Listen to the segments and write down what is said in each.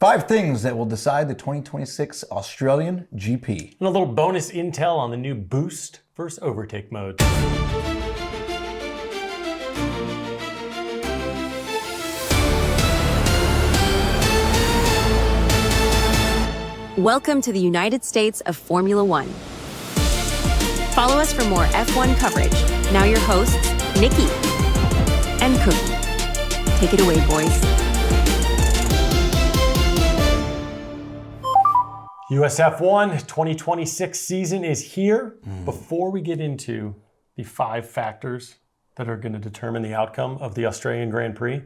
5 things that will decide the 2026 Australian GP. And a little bonus intel on the new boost versus overtake mode. Welcome to the United States of Formula One. Follow us for more F1 coverage. Now your hosts, Nikki and Cookie. Take it away, boys. US F1 2026 season is here. Before we get into the 5 factors that are going to determine the outcome of the Australian Grand Prix,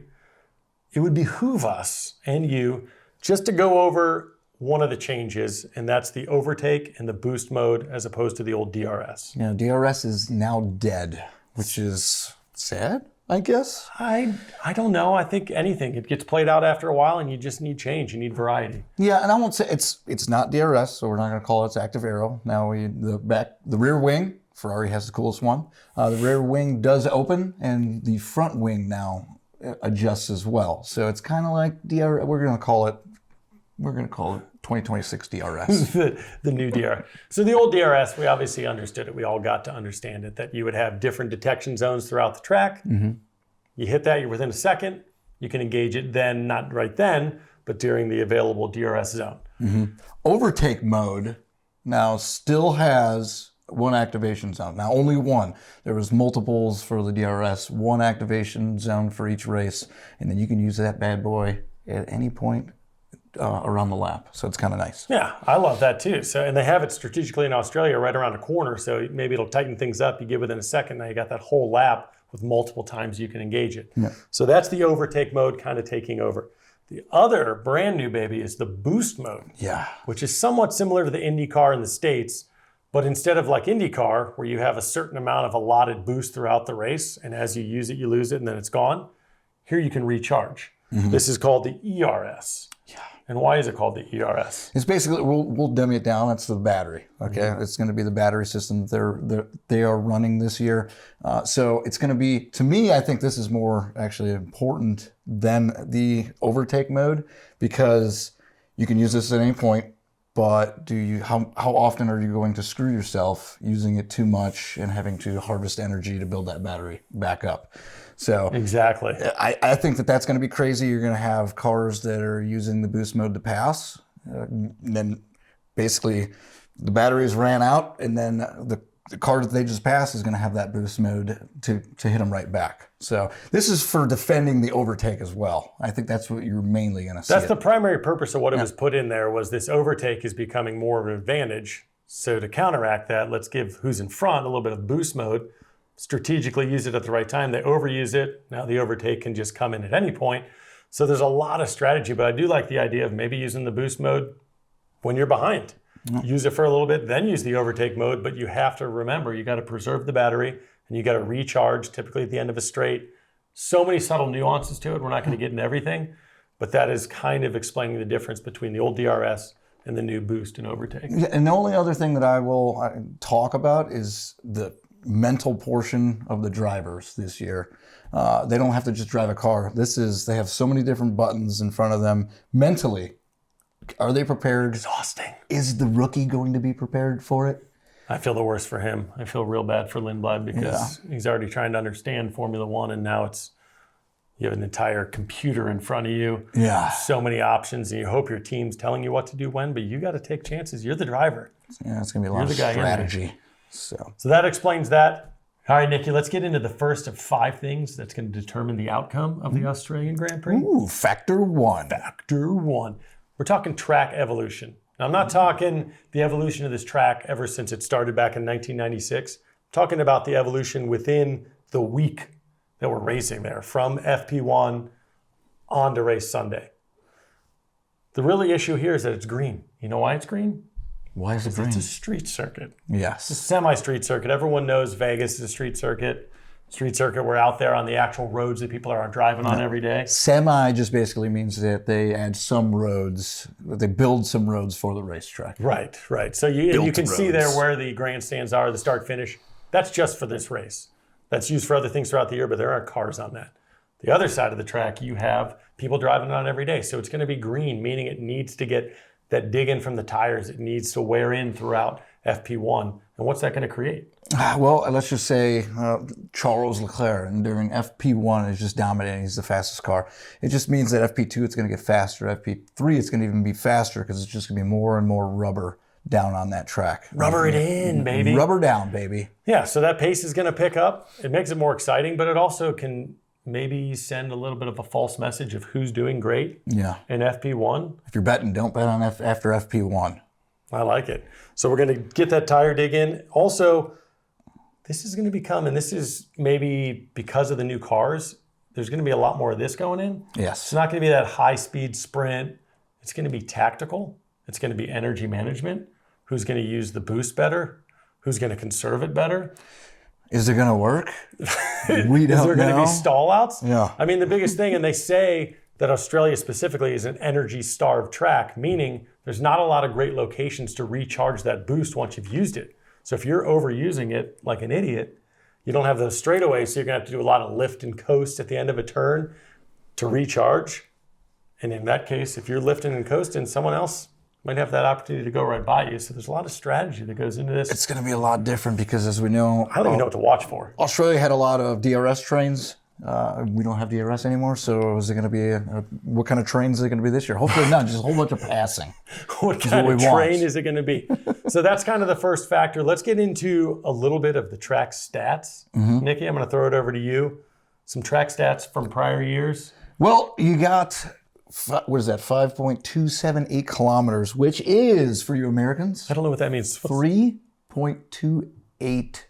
it would behoove us and you just to go over one of the changes, and that's the overtake and the boost mode as opposed to the old DRS. Yeah, DRS is now dead, which is sad, I guess. I don't know. I think anything. It gets played out after a while, and you just need change. You need variety. Yeah, and I won't say it's not DRS, so we're not going to call it active aero. Now the rear wing, Ferrari has the coolest one. The rear wing does open, and the front wing now adjusts as well. So it's kind of like DRS. We're going to call it 2026 DRS. the new DRS. So the old DRS, we obviously understood it. We all got to understand it, that you would have different detection zones throughout the track. Mm-hmm. You hit that, you're within a second. You can engage it then, not right then, but during the available DRS zone. Mm-hmm. Overtake mode now still has one activation zone. Now only one. There was multiples for the DRS, one activation zone for each race, and then you can use that bad boy at any point around the lap. So it's kind of nice. Yeah, I love that too. So, and they have it strategically in Australia right around the corner. So maybe it'll tighten things up. You get within a second. Now you got that whole lap with multiple times you can engage it. Yeah. So that's the overtake mode kind of taking over. The other brand new baby is the boost mode. Yeah. Which is somewhat similar to the IndyCar in the States. But instead of like IndyCar, where you have a certain amount of allotted boost throughout the race, and as you use it, you lose it, and then it's gone, here you can recharge. Mm-hmm. This is called the ERS. Yeah. And why is it called the ERS? It's basically, we'll dummy it down. It's the battery. Okay, mm-hmm. It's going to be the battery system they are running this year. So it's going to be, to me, I think this is more actually important than the overtake mode, because you can use this at any point. But how often are you going to screw yourself using it too much and having to harvest energy to build that battery back up? So exactly, I think that's going to be crazy. You're going to have cars that are using the boost mode to pass, and then basically the batteries ran out, and then the car that they just passed is going to have that boost mode to hit them right back. So this is for defending the overtake as well. I think that's what you're mainly going to see. That's the primary purpose of what it was put in there, was this overtake is becoming more of an advantage. So to counteract that, let's give who's in front a little bit of boost mode. Strategically use it at the right time. They overuse it. Now the overtake can just come in at any point. So there's a lot of strategy, but I do like the idea of maybe using the boost mode when you're behind. Use it for a little bit, then use the overtake mode, but you have to remember, you got to preserve the battery and you got to recharge typically at the end of a straight. So many subtle nuances to it. We're not going to get into everything, but that is kind of explaining the difference between the old DRS and the new boost and overtake. Yeah, and the only other thing that I will talk about is the mental portion of the drivers this year. They don't have to just drive a car. They have so many different buttons in front of them. Mentally, are they prepared? Exhausting. Is the rookie going to be prepared for it? I feel the worst for him. I feel real bad for Lindblad because he's already trying to understand Formula One, and now you have an entire computer in front of you. Yeah. So many options, and you hope your team's telling you what to do when, but you got to take chances. You're the driver. Yeah, it's going to be a lot of strategy. So that explains that. All right, Nikki, let's get into the first of 5 things that's going to determine the outcome of the Australian Grand Prix. Ooh, factor 1. Factor 1. We're talking track evolution. Now, I'm not talking the evolution of this track ever since it started back in 1996. I'm talking about the evolution within the week that we're racing there, from FP1 on to race Sunday. The really issue here is that it's green. You know why it's green? Why is it green? It's a street circuit. Yes. It's a semi-street circuit. Everyone knows Vegas is a street circuit. Street circuit, we're out there on the actual roads that people are driving on every day. Semi just basically means that they add some roads, they build some roads for the racetrack. Right. So you can see there where the grandstands are, the start finish. That's just for this race. That's used for other things throughout the year, but there aren't cars on that. The other side of the track, you have people driving on every day. So it's going to be green, meaning it needs to get that dig in from the tires. It needs to wear in throughout FP1. And what's that going to create? Well, let's just say Charles Leclerc and during FP1 is just dominating. He's the fastest car. It just means that FP2 it's going to get faster. FP3 it's going to even be faster because it's just going to be more and more rubber down on that track. Rubber it in, baby. Rubber down, baby. Yeah, so that pace is going to pick up. It makes it more exciting, but it also can maybe send a little bit of a false message of who's doing great in FP1. If you're betting, don't bet on after FP1. I like it. So we're going to get that tire dig in. Also, this is going to become, and this is maybe because of the new cars, there's going to be a lot more of this going in. Yes. It's not going to be that high-speed sprint. It's going to be tactical. It's going to be energy management. Who's going to use the boost better? Who's going to conserve it better? Is it going to work? We don't know. Is there going to be stall outs? Yeah. I mean, the biggest thing, and they say that Australia specifically is an energy-starved track, meaning there's not a lot of great locations to recharge that boost once you've used it. So if you're overusing it like an idiot, you don't have those straightaways, so you're going to have to do a lot of lift and coast at the end of a turn to recharge. And in that case, if you're lifting and coasting, someone else might have that opportunity to go right by you. So there's a lot of strategy that goes into this. It's going to be a lot different because, as we know, I don't even know what to watch for. Australia had a lot of DRS trains. We don't have DRS anymore, so is it going to be what kind of trains is it going to be this year? Hopefully not, just a whole bunch of passing. What kind of train is it going to be? So that's kind of the first factor. Let's get into a little bit of the track stats. Nikki, I'm going to throw it over to you. Some track stats from prior years. Well, you got, what is that, 5.278 kilometers, which is, for you Americans, I don't know what that means. 3.28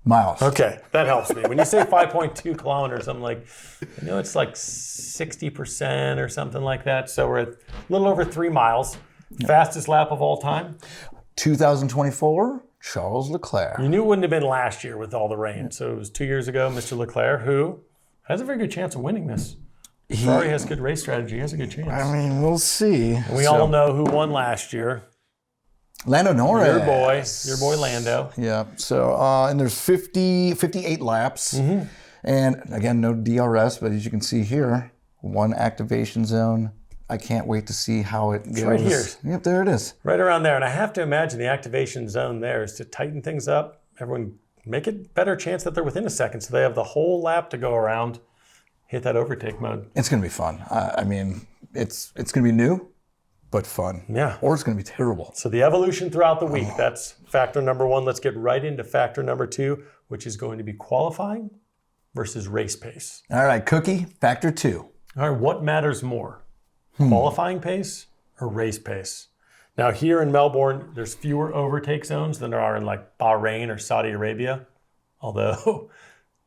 miles. Okay, that helps me. When you say 5.2 kilometers, I'm like, it's like 60% or something like that. So we're at a little over 3 miles. Fastest lap of all time. 2024, Charles Leclerc. You knew it wouldn't have been last year with all the rain. So it was 2 years ago, Mr. Leclerc, who has a very good chance of winning this. Ferrari has good race strategy. He has a good chance. I mean, we'll see. And we all know who won last year. Lando Norris. Your boy Lando. Yeah. So, and there's 58 laps. And again, no DRS, but as you can see here, one activation zone. I can't wait to see how it goes. It's right here. Yep, there it is. Right around there. And I have to imagine the activation zone there is to tighten things up. Everyone make it better chance that they're within a second. So they have the whole lap to go around, hit that overtake mode. It's going to be fun. I mean, it's going to be new, but fun. Yeah. Or it's going to be terrible. So the evolution throughout the week, that's factor number one. Let's get right into factor number two, which is going to be qualifying versus race pace. All right, Cookie, factor two. All right, what matters more, qualifying pace or race pace? Now here in Melbourne, there's fewer overtake zones than there are in like Bahrain or Saudi Arabia, although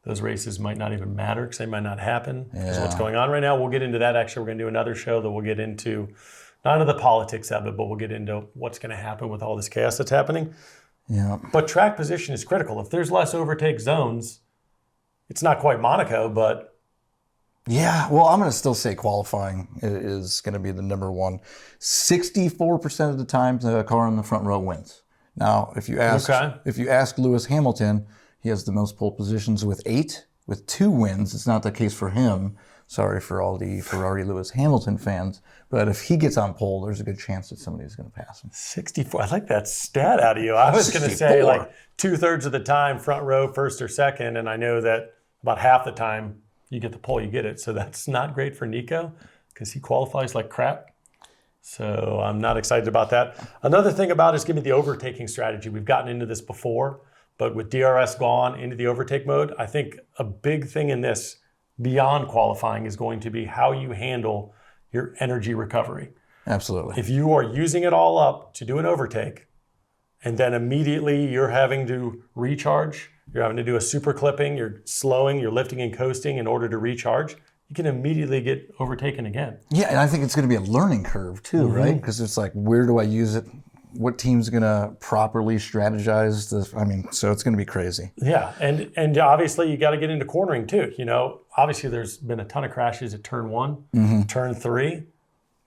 those races might not even matter because they might not happen because of what's going on right now. We'll get into that. Actually, we're going to do another show that we'll get into, not into the politics of it, but we'll get into what's going to happen with all this chaos that's happening. Yeah. But track position is critical. If there's less overtake zones, it's not quite Monaco, but yeah, well, I'm going to still say qualifying is going to be the number one. 64% of the time, the car in the front row wins. Now, if you ask Lewis Hamilton, he has the most pole positions with 8, with 2 wins. It's not the case for him. Sorry for all the Ferrari Lewis Hamilton fans. But if he gets on pole, there's a good chance that somebody's going to pass him. 64. I like that stat out of you. I was going to say like 2/3 of the time, front row, first or second. And I know that about half the time, you get the pole, you get it. So that's not great for Nico because he qualifies like crap. So I'm not excited about that. Another thing about it is give me the overtaking strategy. We've gotten into this before, but with DRS gone into the overtake mode, I think a big thing in this beyond qualifying is going to be how you handle your energy recovery. Absolutely. If you are using it all up to do an overtake and then immediately you're having to recharge, you're having to do a super clipping, you're slowing, you're lifting and coasting in order to recharge, you can immediately get overtaken again. Yeah, and I think it's going to be a learning curve too, right? Because it's like, where do I use it? What team's going to properly strategize this? I mean, so it's going to be crazy. Yeah, and obviously you got to get into cornering too. You know, obviously there's been a ton of crashes at turn 1, turn 3.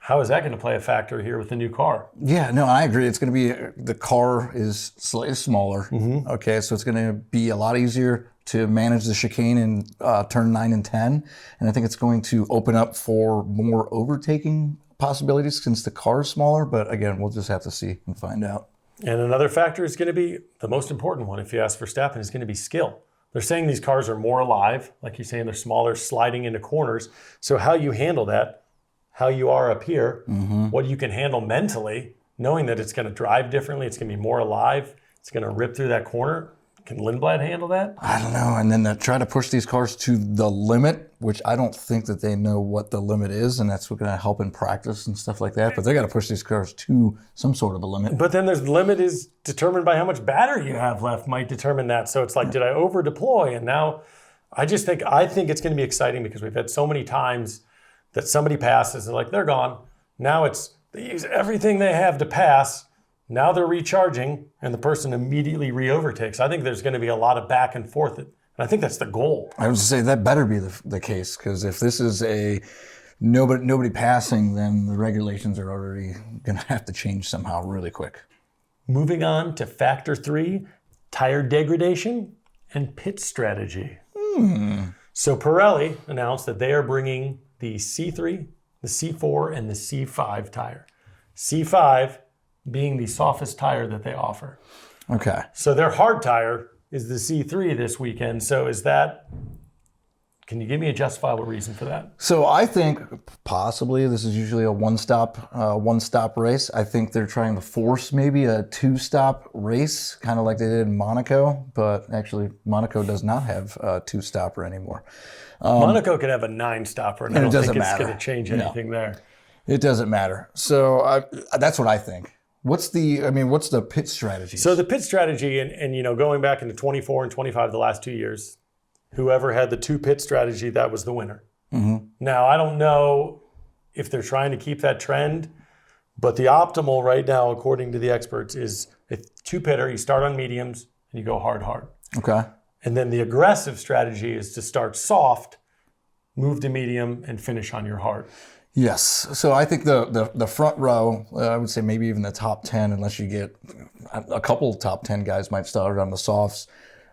How is that going to play a factor here with the new car? Yeah, no, I agree. It's going to be, the car is slightly smaller. Okay, so it's going to be a lot easier to manage the chicane in turn 9 and 10. And I think it's going to open up for more overtaking possibilities since the car is smaller. But again, we'll just have to see and find out. And another factor is going to be the most important one, if you ask Verstappen, is going to be skill. They're saying these cars are more alive. Like you're saying, they're smaller, sliding into corners. So how you handle that, how you are up here, what you can handle mentally, knowing that it's going to drive differently, it's going to be more alive, it's going to rip through that corner. Can Lindblad handle that? I don't know. And then try to push these cars to the limit, which I don't think that they know what the limit is, and that's what's going to help in practice and stuff like that. But they got to push these cars to some sort of a limit. But then the limit is determined by how much battery you have left, might determine that. So it's like, did I over deploy? And now I think it's going to be exciting because we've had so many times that somebody passes and like, they're gone. Now they use everything they have to pass. Now they're recharging, and the person immediately re-overtakes. I think there's going to be a lot of back and forth, and I think that's the goal. I was to say that better be the case, because if this is a nobody passing, then the regulations are already going to have to change somehow really quick. Moving on to factor 3, tire degradation and pit strategy. So Pirelli announced that they are bringing the C3, the C4, and the C5 tire. C5 being the softest tire that they offer. Okay. So their hard tire is the C3 this weekend. So can you give me a justifiable reason for that? So I think possibly this is usually a one-stop race. I think they're trying to force maybe a 2-stop race, kind of like they did in Monaco, but actually Monaco does not have a 2-stopper anymore. Monaco could have a 9-stopper, and I don't think it's matter. going to change anything there. It doesn't matter. So that's what I think. What's the pit strategy? So the pit strategy, and going back into 24 and 25, the last 2 years, whoever had the 2-pit strategy, that was the winner. Now, I don't know if they're trying to keep that trend, but the optimal right now, according to the experts, is a 2-pitter. You start on mediums and you go hard. Okay. And then the aggressive strategy is to start soft, move to medium, and finish on your hard. Yes. So I think the front row, I would say maybe even the top 10, unless you get a couple top 10 guys might start on the softs,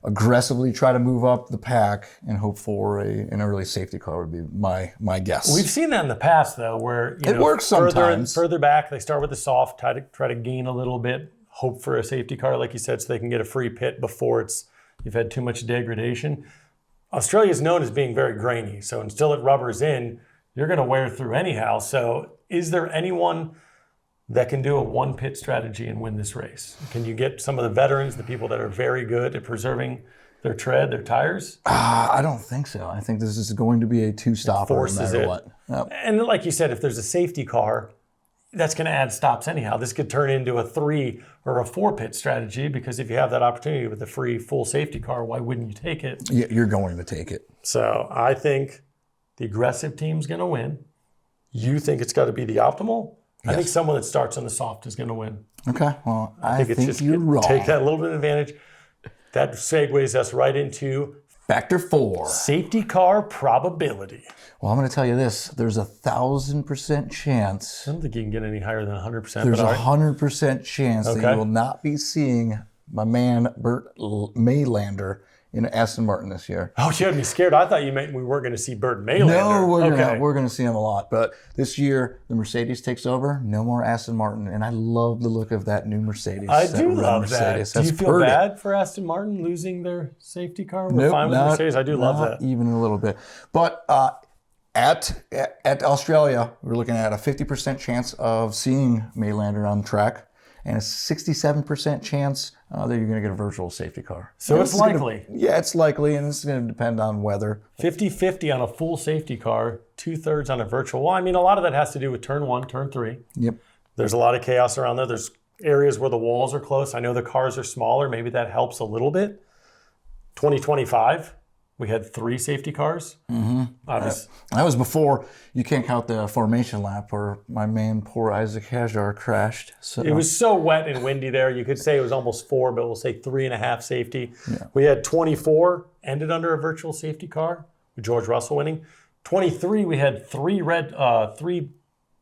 aggressively try to move up the pack and hope for an early safety car would be my guess. We've seen that in the past, though, where it works sometimes. Further back, they start with the soft, try to gain a little bit, hope for a safety car, like you said, so they can get a free pit before you've had too much degradation. Australia is known as being very grainy, so until it rubbers in, you're going to wear through anyhow. So is there anyone that can do a 1-pit strategy and win this race? Can you get some of the veterans, the people that are very good at preserving their tread, their tires? I don't think so. I think this is going to be a 2-stopper no matter what. Yep. And like you said, if there's a safety car, that's going to add stops anyhow. This could turn into a 3 or a 4-pit strategy, because if you have that opportunity with a free full safety car, why wouldn't you take it? Yeah, you're going to take it. So I think the aggressive team's going to win. You think it's got to be the optimal? Yes. I think someone that starts on the soft is going to win. Okay, well, I think you're wrong. Take that little bit of advantage. That segues us right into Factor 4. Safety car probability. Well, I'm going to tell you this. There's 1,000% chance. I don't think you can get any higher than 100%. There's 100% chance that you will not be seeing my man Burt Maylander in Aston Martin this year. Oh, you had me scared. I thought you meant we weren't going to see Burt Maylander. No, we're going to see him a lot. But this year, the Mercedes takes over. No more Aston Martin. And I love the look of that new Mercedes. I do love Mercedes. that. Do you feel bad for Aston Martin losing their safety car? We're fine with Mercedes. I do love that. Even a little bit. But at Australia, we're looking at a 50% chance of seeing Maylander on the track, and a 67% chance that you're going to get a virtual safety car. So it's likely. It's likely, and it's going to depend on weather. 50-50 on a full safety car, 2/3 on a virtual. Well, I mean, a lot of that has to do with turn 1, turn 3. Yep. There's a lot of chaos around there. There's areas where the walls are close. I know the cars are smaller. Maybe that helps a little bit. 2025. We had 3 safety cars. Mm-hmm. That was before, you can't count the formation lap where my man, poor Isaac Hajar, crashed. So. It was so wet and windy there. You could say it was almost 4, but we'll say 3.5 safety. Yeah. We had 24, ended under a virtual safety car, with George Russell winning. 23, we had 3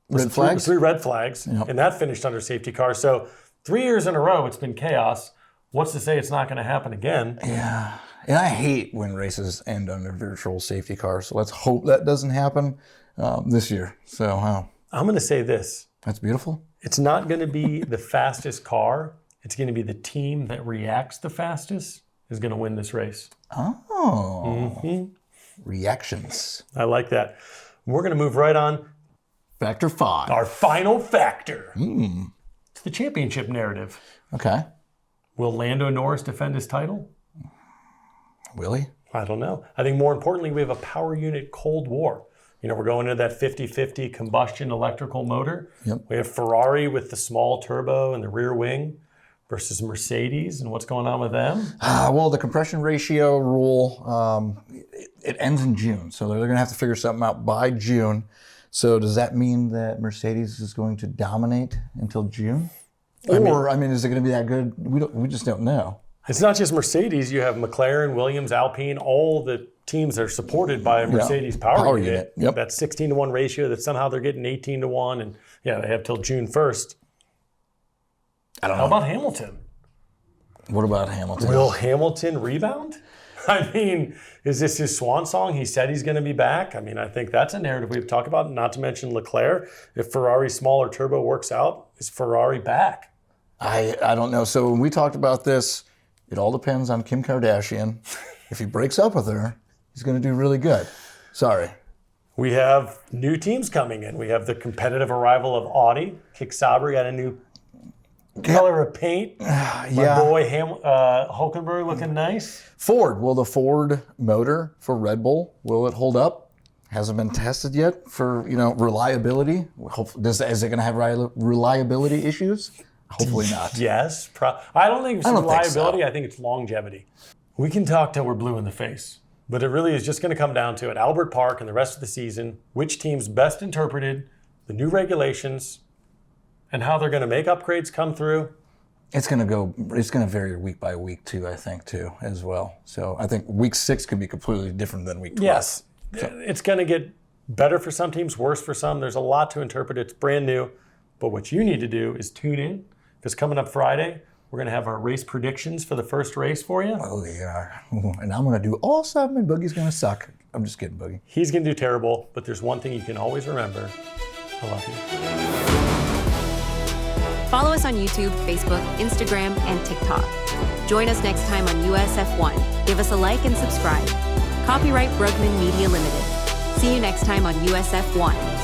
Red flags? Three red flags, and that finished under safety car. So 3 years in a row, it's been chaos. What's to say it's not going to happen again? Yeah. And I hate when races end under virtual safety cars. So let's hope that doesn't happen this year. So I'm going to say this. That's beautiful. It's not going to be the fastest car. It's going to be the team that reacts the fastest is going to win this race. Oh. Reactions. I like that. We're going to move right on. Factor 5. Our final factor. It's the championship narrative. Okay. Will Lando Norris defend his title? Will he? I don't know. I think more importantly, we have a power unit cold war. You know, we're going into that 50-50 combustion electrical motor. Yep. We have Ferrari with the small turbo and the rear wing versus Mercedes, and what's going on with them? Well, the compression ratio rule, it ends in June. So they're going to have to figure something out by June. So does that mean that Mercedes is going to dominate until June? Or, is it going to be that good? We just don't know. It's not just Mercedes. You have McLaren, Williams, Alpine, all the teams that are supported by a Mercedes power unit. Yep. That 16-to-1 ratio that somehow they're getting 18-to-1. And they have till June 1st. I don't know. How about Hamilton? What about Hamilton? Will Hamilton rebound? Is this his swan song? He said he's going to be back. I think that's a narrative we've talked about, not to mention Leclerc. If Ferrari's smaller turbo works out, is Ferrari back? I don't know. So when we talked about this, it all depends on Kim Kardashian. If he breaks up with her, he's going to do really good. Sorry. We have new teams coming in. We have the competitive arrival of Audi. Kick Sabri got a new color of paint. My boy Hulkenberg looking nice. Ford. Will the Ford motor for Red Bull, will it hold up? Hasn't been tested yet for, reliability. Is it going to have reliability issues? Hopefully not. Yes. I don't think it's reliability. Think so. I think it's longevity. We can talk till we're blue in the face, but it really is just going to come down to at Albert Park and the rest of the season, which teams best interpreted the new regulations and how they're going to make upgrades come through. It's going to vary week by week too, I think, too, as well. So I think week 6 could be completely different than week 12. Yes. It's going to get better for some teams, worse for some. There's a lot to interpret. It's brand new. But what you need to do is tune in, because coming up Friday, we're going to have our race predictions for the first race for you. Oh, yeah. And I'm going to do awesome, and Boogie's going to suck. I'm just kidding, Boogie. He's going to do terrible, but there's one thing you can always remember. I love you. Follow us on YouTube, Facebook, Instagram, and TikTok. Join us next time on USF1. Give us a like and subscribe. Copyright Brugman Media Limited. See you next time on USF1.